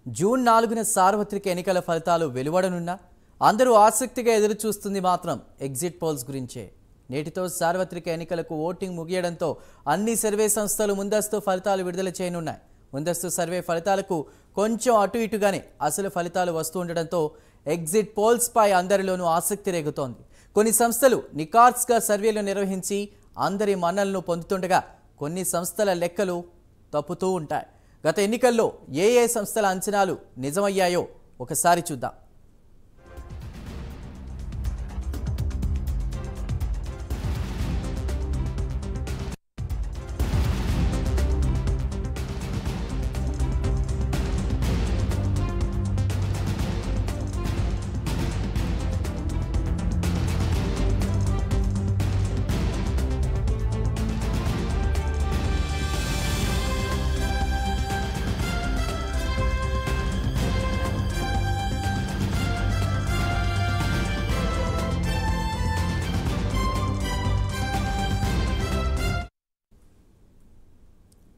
June 4న సార్వత్రిక ఎన్నికల ఫలితాలు వెలువడనున్నా అందరూ ఆసక్తిగా ఎదురు చూస్తుంది మాత్రం ఎగ్జిట్ పోల్స్ గురించే. నేటితో సార్వత్రిక ఎన్నికలకు ఓటింగ్ ముగియడంతో అన్ని సర్వే సంస్థలు ముందస్తు ఫలితాలు విడుదల చేయనున్నాయి. ముందస్తు సర్వే ఫలితాలకు కొంచెం అటు ఇటుగానే అసలు ఫలితాలు వస్తూ ఉండడంతో ఎగ్జిట్ పోల్స్ పై అందరిలోనూ ఆసక్తి రేగుతోంది. కొన్ని సంస్థలు నికార్స్గా సర్వేలు నిర్వహించి అందరి మన్నలను పొందుతుండగా కొన్ని సంస్థల లెక్కలు తప్పుతూ ఉంటాయి. గత ఎన్నికల్లో ఏ సంస్థల అంచనాలు నిజమయ్యాయో ఒకసారి చూద్దాం.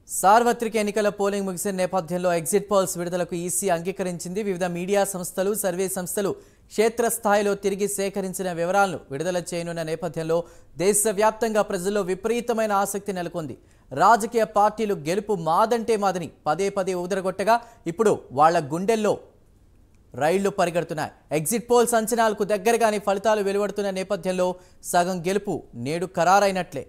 సార్వత్రిక ఎన్నికల పోలింగ్ ముగిసిన నేపథ్యంలో ఎగ్జిట్ పోల్స్ విడుదలకు ఈసీ అంగీకరించింది. వివిధ మీడియా సంస్థలు, సర్వే సంస్థలు క్షేత్రస్థాయిలో తిరిగి సేకరించిన వివరాలను విడుదల చేయనున్న నేపథ్యంలో దేశవ్యాప్తంగా ప్రజల్లో విపరీతమైన ఆసక్తి నెలకొంది. రాజకీయ పార్టీలు గెలుపు మాదంటే మాదని పదే పదే ఊదరగొట్టగా ఇప్పుడు వాళ్ల గుండెల్లో రైళ్లు పరిగెడుతున్నాయి. ఎగ్జిట్ పోల్స్ అంచనాలకు దగ్గరగానే ఫలితాలు వెలువడుతున్న నేపథ్యంలో సగం గెలుపు నేడు ఖరారైనట్లే.